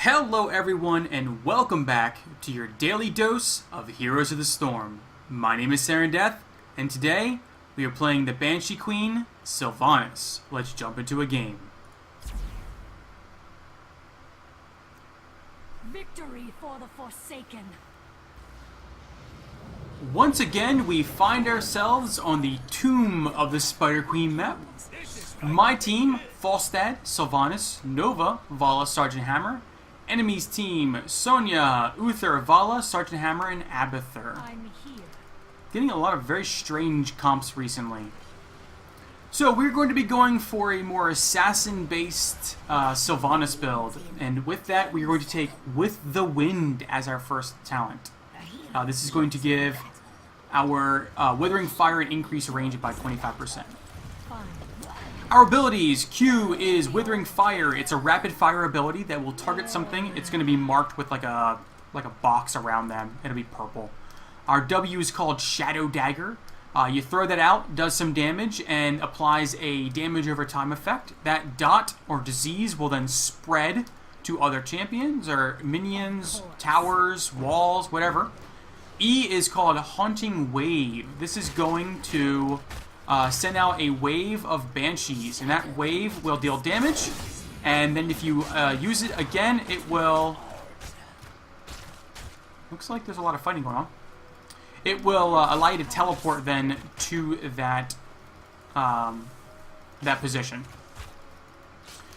Hello everyone and welcome back to your daily dose of Heroes of the Storm. My name is Death, and today we are playing the Banshee Queen, Sylvanas. Let's jump into a game. Victory for the Forsaken. Once again, we find ourselves on the Tomb of the Spider Queen map. My team, Falstad, Sylvanas, Nova, Vala, Sergeant Hammer. Enemy's team, Sonya, Uther, Vala, Sergeant Hammer, and Abathur. I'm here. Getting a lot of very strange comps recently. So we're going to be going for a more assassin-based Sylvanas build. And with that, we're going to take With the Wind as our first talent. This is going to give our Withering Fire an increased range by 25%. Our abilities, Q is Withering Fire. It's a rapid fire ability that will target something. It's going to be marked with like a box around them. It'll be purple. Our W is called Shadow Dagger. You throw that out, does some damage, and applies a damage over time effect. That dot or disease will then spread to other champions or minions, towers, walls, whatever. E is called Haunting Wave. This is going to send out a wave of banshees, and that wave will deal damage, and then if you use it again, it will... Looks like there's a lot of fighting going on. It will allow you to teleport then to that that position.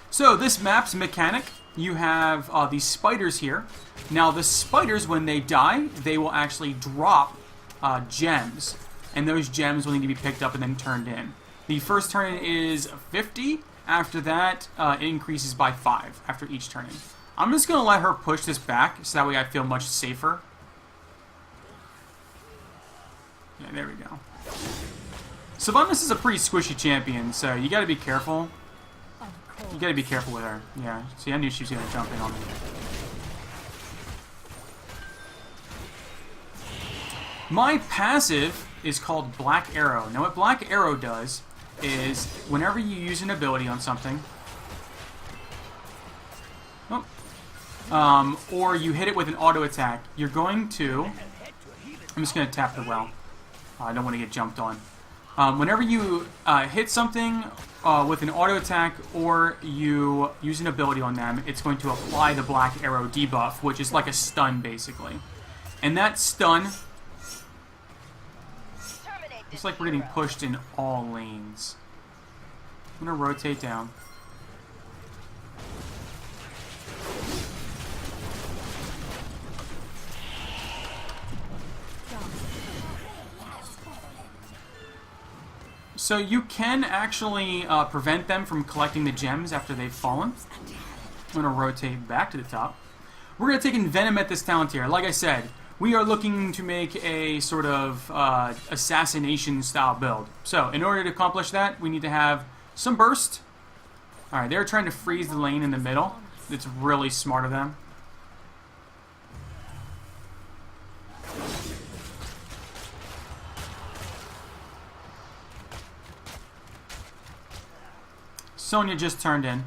So this map's mechanic, you have these spiders here. Now the spiders, when they die, they will actually drop gems. And those gems will need to be picked up and then turned in. The first turn in is 50. After that, it increases by 5 after each turn in. I'm just going to let her push this back, so that way I feel much safer. Yeah, there we go. Sylvanas is a pretty squishy champion, so you got to be careful. You got to be careful with her. Yeah, see, I knew she was going to jump in on me. My passive is called Black Arrow. Now what Black Arrow does is whenever you use an ability on something, or you hit it with an auto attack, you're going to... I'm just going to tap the well. I don't want to get jumped on. Whenever you hit something with an auto attack or you use an ability on them, it's going to apply the Black Arrow debuff, which is like a stun basically. And that stun... Looks like we're getting pushed in all lanes. I'm going to rotate down. So you can actually prevent them from collecting the gems after they've fallen. I'm going to rotate back to the top. We're going to take Envenom at this talent here. Like I said, we are looking to make a sort of assassination style build. So in order to accomplish that, we need to have some burst. Alright, they're trying to freeze the lane in the middle. It's really smart of them. Sonya just turned in.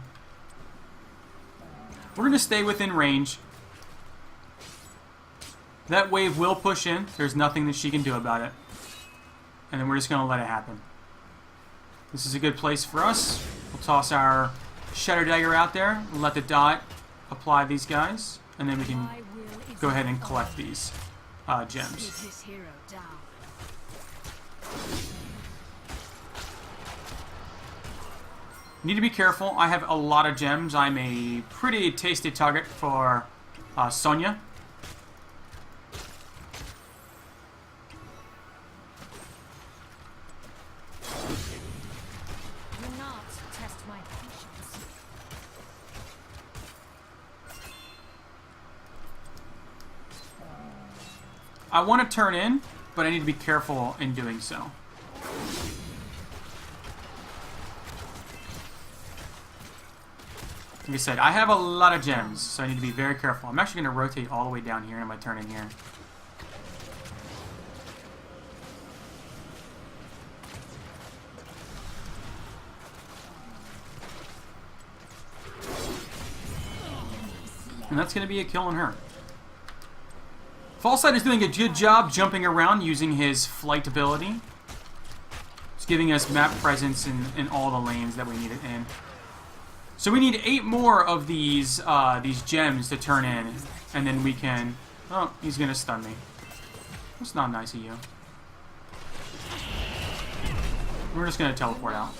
We're going to stay within range. That wave will push in. There's nothing that she can do about it. And then we're just going to let it happen. This is a good place for us. We'll toss our Shadow Dagger out there. Let the dot apply these guys. And then we can go ahead and collect these gems. Need to be careful. I have a lot of gems. I'm a pretty tasty target for Sonya. I want to turn in, but I need to be careful in doing so. Like I said, I have a lot of gems, so I need to be very careful. I'm actually going to rotate all the way down here and I'm going to turn in here. And that's going to be a kill on her. Falsight is doing a good job jumping around using his flight ability. It's giving us map presence in all the lanes that we need it in. So we need 8 more of these gems to turn in. And then we can... Oh, he's going to stun me. That's not nice of you. We're just going to teleport out.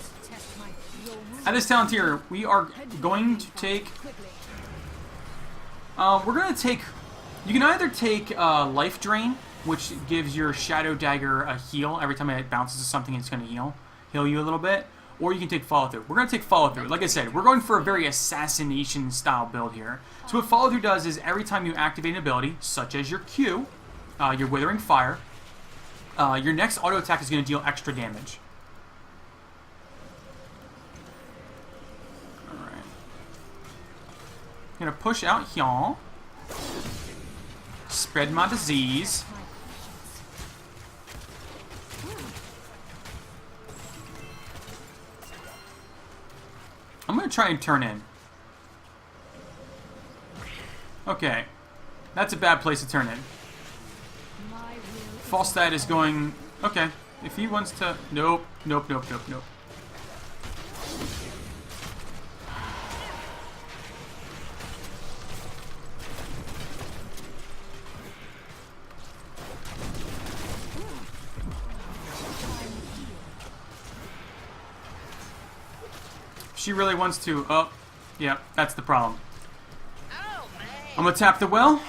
At this talent tier, we are going to take... we're going to take... You can either take Life Drain, which gives your Shadow Dagger a heal. Every time it bounces to something, it's going to heal you a little bit. Or you can take Follow Through. We're going to take Follow Through. Like I said, we're going for a very assassination style build here. So what Follow Through does is every time you activate an ability, such as your Q, your Withering Fire, your next auto attack is going to deal extra damage. Alright. I'm going to push out here. Spread my disease. I'm going to try and turn in. Okay. That's a bad place to turn in. Falstad is going... Okay. If he wants to... Nope. Nope, nope, nope, nope. She really wants to... Oh, yeah, that's the problem. I'm gonna tap the well.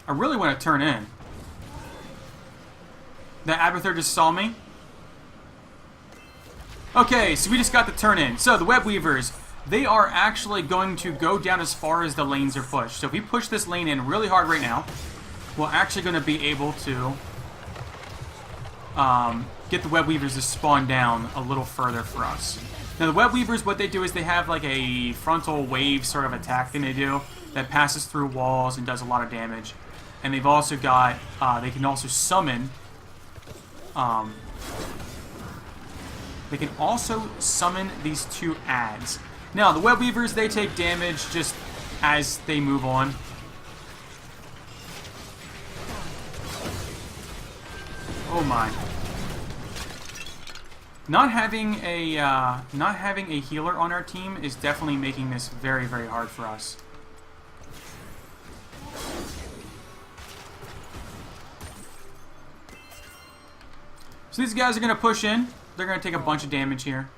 I really want to turn in. The Abathur just saw me. Okay, so we just got the turn in. So the Web Weavers, they are actually going to go down as far as the lanes are pushed. So if we push this lane in really hard right now, we're actually going to be able to get the Web Weavers to spawn down a little further for us. Now the Web Weavers, what they do is they have like a frontal wave sort of attack thing they do that passes through walls and does a lot of damage. And they've also got, they can also summon, these 2 ads. Now the Web Weavers, they take damage just as they move on. Oh my. Not having a healer on our team is definitely making this very, very hard for us. So these guys are going to push in. They're going to take a bunch of damage here.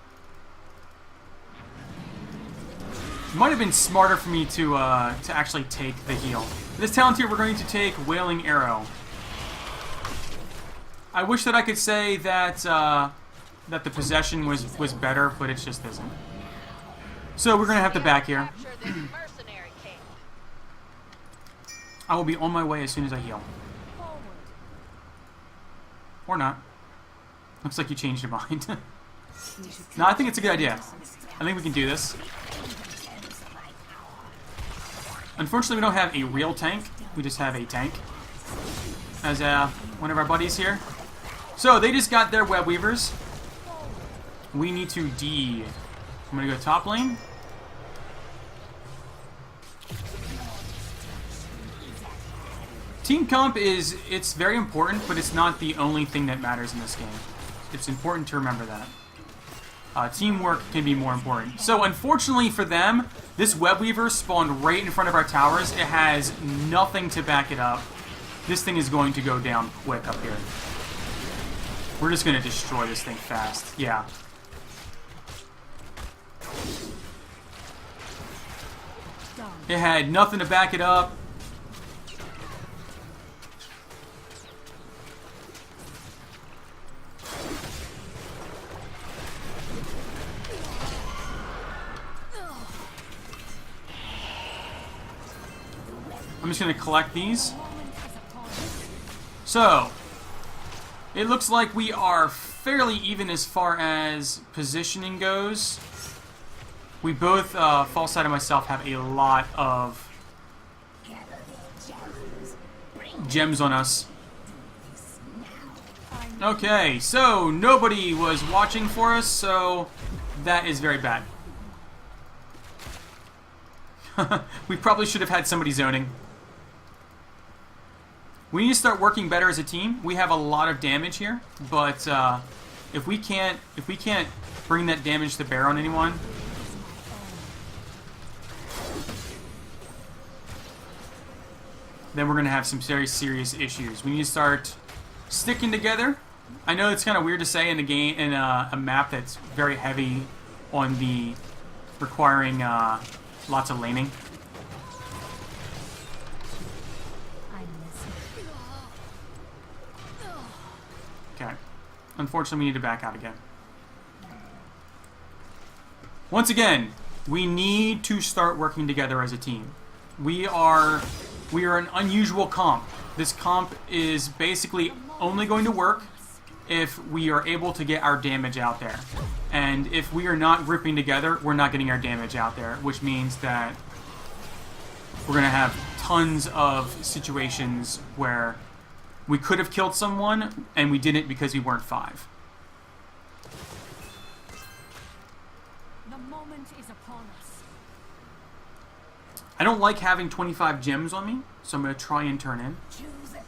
It might have been smarter for me to actually take the heal. This talent here, we're going to take Wailing Arrow. I wish that I could say that that the possession was better, but it just isn't. So we're going to have to back here. I will be on my way as soon as I heal. Or not. Looks like you changed your mind. No, I think it's a good idea. I think we can do this. Unfortunately, we don't have a real tank. We just have a tank. As one of our buddies here. So, they just got their Web Weavers. We need to D. I'm going to go top lane. Team comp it's very important, but it's not the only thing that matters in this game. It's important to remember that. Teamwork can be more important. So, unfortunately for them, this Web Weaver spawned right in front of our towers. It has nothing to back it up. This thing is going to go down quick up here. We're just going to destroy this thing fast. Yeah. It had nothing to back it up. I'm just going to collect these. So, it looks like we are fairly even as far as positioning goes. We both, Falsight and myself, have a lot of gems on us. Okay, so nobody was watching for us, so that is very bad. We probably should have had somebody zoning. We need to start working better as a team. We have a lot of damage here, but if we can't bring that damage to bear on anyone, then we're gonna have some very serious issues. We need to start sticking together. I know it's kind of weird to say in a game in a map that's very heavy on the requiring lots of laning. Okay. Unfortunately, we need to back out again. Once again, we need to start working together as a team. We are an unusual comp. This comp is basically only going to work if we are able to get our damage out there. And if we are not grouping together, we're not getting our damage out there, which means that we're going to have tons of situations where we could have killed someone and we didn't because we weren't 5. The moment is upon us. I don't like having 25 gems on me, so I'm going to try and turn in. Choose a talent.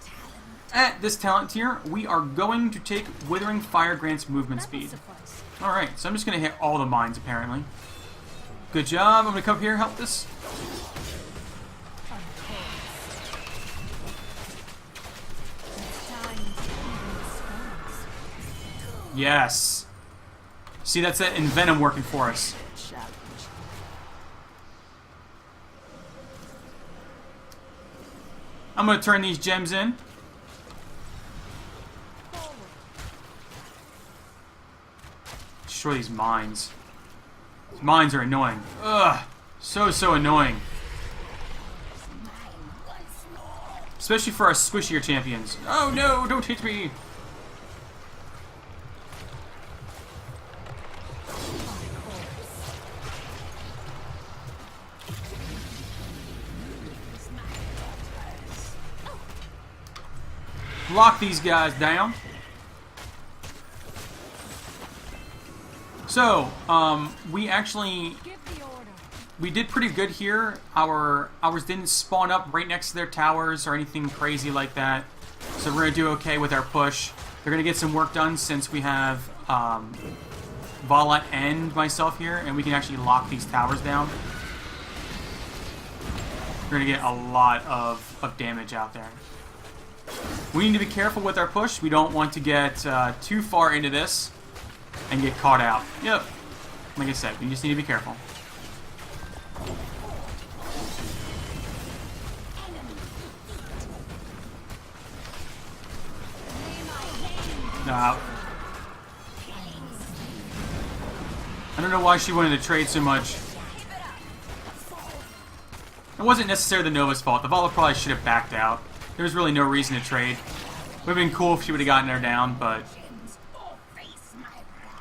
At this talent tier, we are going to take Withering Fire grants movement That will speed. suffice. Alright, so I'm just going to hit all the mines, apparently. Good job. I'm going to come up here and help this. Yes. See, that's that Envenom working for us. I'm going to turn these gems in. Destroy these mines. These mines are annoying. Ugh. So annoying. Especially for our squishier champions. Oh no, don't hit me. Lock these guys down. So, we actually we did pretty good here. Ours didn't spawn up right next to their towers or anything crazy like that. So we're gonna do okay with our push. They're gonna get some work done since we have Vala and myself here, and we can actually lock these towers down. We're gonna get a lot of damage out there. We need to be careful with our push. We don't want to get too far into this and get caught out. Yep. Like I said, we just need to be careful. No. I don't know why she wanted to trade so much. It wasn't necessarily the Nova's fault. The Vala probably should have backed out. There was really no reason to trade. Would have been cool if she would have gotten her down, but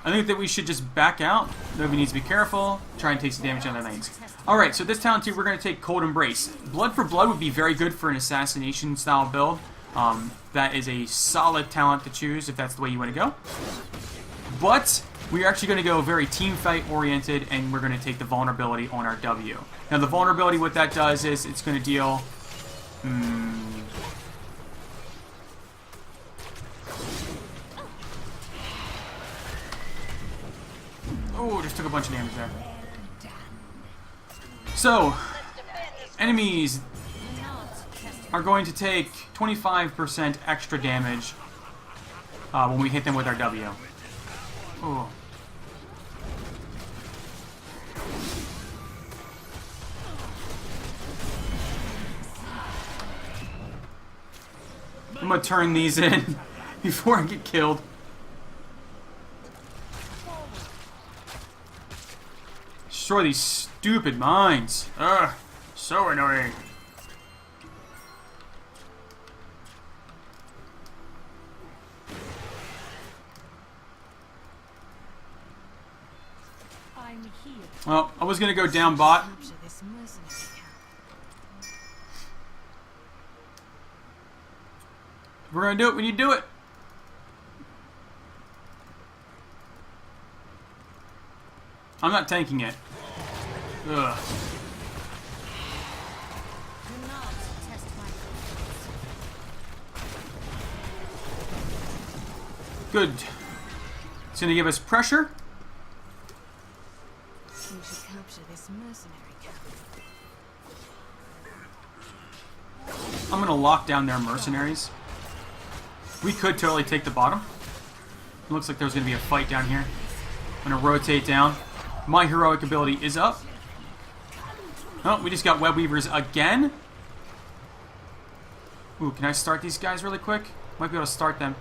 I think that we should just back out. Nobody needs to be careful. Try and take some damage on their lanes. Alright, so this talent tier, we're going to take Cold Embrace. Blood for Blood would be very good for an assassination style build. That is a solid talent to choose if that's the way you want to go. But we're actually going to go very team fight oriented, and we're going to take the vulnerability on our W. Now the vulnerability, what that does is it's going to deal... Oh, just took a bunch of damage there. So, enemies are going to take 25% extra damage when we hit them with our W. Oh. I'm gonna turn these in before I get killed. Destroy these stupid mines. Ugh, so annoying. I'm here. Well, I was gonna go down bot. If we're gonna do it, we need to do it. I'm not tanking it. Ugh. Good. It's going to give us pressure. We should capture this mercenary camp. I'm going to lock down their mercenaries. We could totally take the bottom. It looks like there's going to be a fight down here. I'm going to rotate down. My heroic ability is up. Oh, we just got web weavers again. Ooh, can I start these guys really quick? Might be able to start them.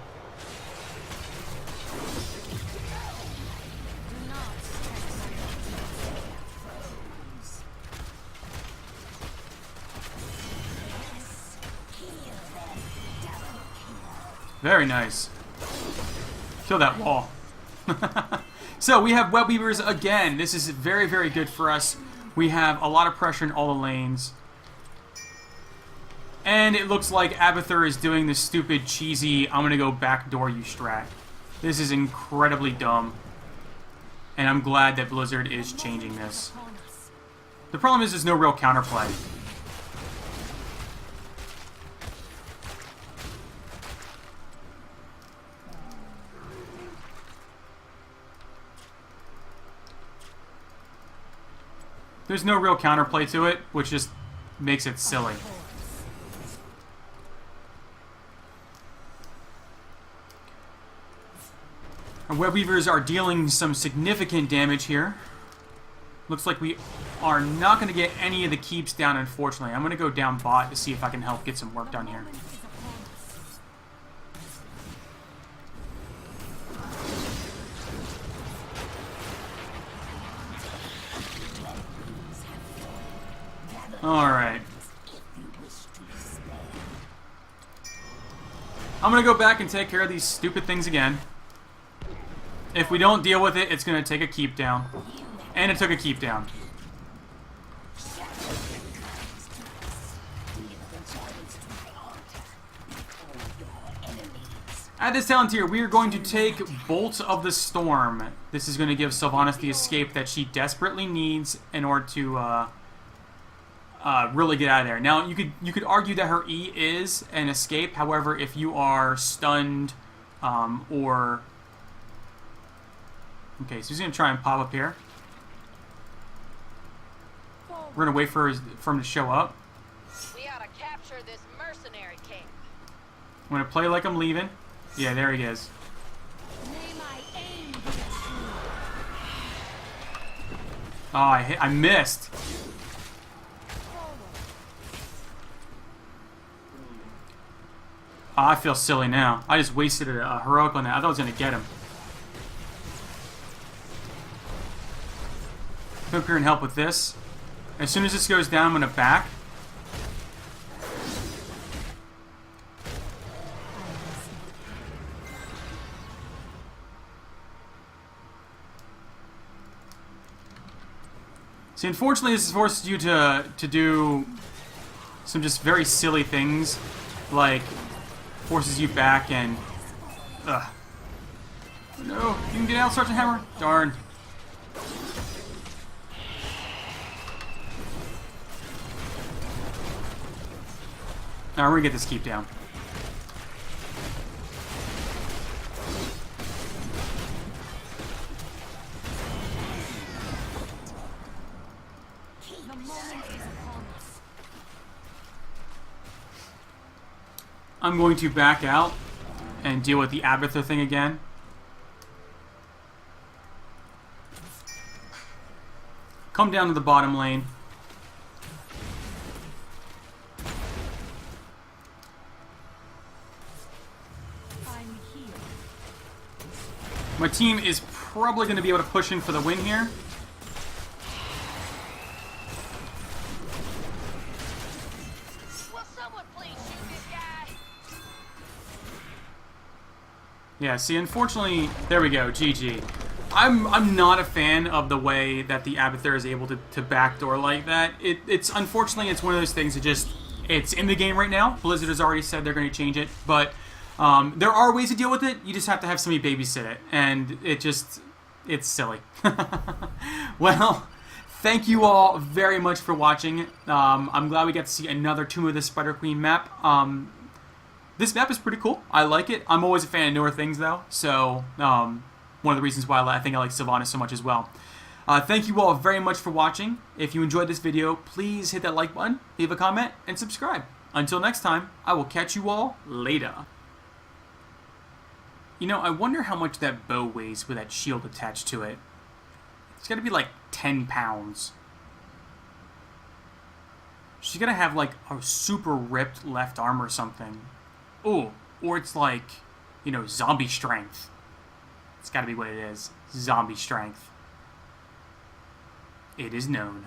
Very nice. Kill that wall. So we have web weavers again. This is very, very good for us. We have a lot of pressure in all the lanes. And it looks like Abathur is doing this stupid, cheesy, I'm going to go backdoor you strat. This is incredibly dumb. And I'm glad that Blizzard is changing this. The problem is there's no real counterplay. There's no real counterplay to it, which just makes it silly. Our web weavers are dealing some significant damage here. Looks like we are not going to get any of the keeps down, unfortunately. I'm going to go down bot to see if I can help get some work done here. Alright. I'm going to go back and take care of these stupid things again. If we don't deal with it, it's going to take a keep down. And it took a keep down. At this talent tier, we are going to take Bolt of the Storm. This is going to give Sylvanas the escape that she desperately needs in order to really get out of there. Now, you could argue that her E is an escape. However, if you are stunned or... Okay, so he's going to try and pop up here. We're going to wait for him to show up. We ought to capture this mercenary king. I'm going to play like I'm leaving. Yeah, there he is. Oh, I missed. Oh, I feel silly now. I just wasted a heroic on that. I thought I was going to get him. Come up here and help with this. As soon as this goes down, I'm going to back. See, unfortunately, this forces you to do some just very silly things, like forces you back and... Ugh. No, you can get out, Sergeant Hammer? Darn. Now we're gonna get this keep down. I'm going to back out and deal with the Abathur thing again. Come down to the bottom lane. My team is probably going to be able to push in for the win here. Will someone please shoot this guy? Yeah, see, unfortunately, there we go, GG. I'm not a fan of the way that the Abathur is able to backdoor like that. It's unfortunately, it's one of those things that just, it's in the game right now. Blizzard has already said they're going to change it, but there are ways to deal with it. You just have to have somebody babysit it, and it's silly. Well, thank you all very much for watching. I'm glad we got to see another Tomb of the Spider Queen map. This map is pretty cool. I like it. I'm always a fan of newer things, though. So, one of the reasons why I think I like Sylvanas so much as well. Thank you all very much for watching. If you enjoyed this video, please hit that like button, leave a comment, and subscribe. Until next time, I will catch you all later. You know, I wonder how much that bow weighs with that shield attached to it. It's gotta be like 10 pounds. She's gonna have like a super ripped left arm or something. Oh, or it's like, you know, zombie strength. It's gotta be what it is. Zombie strength. It is known.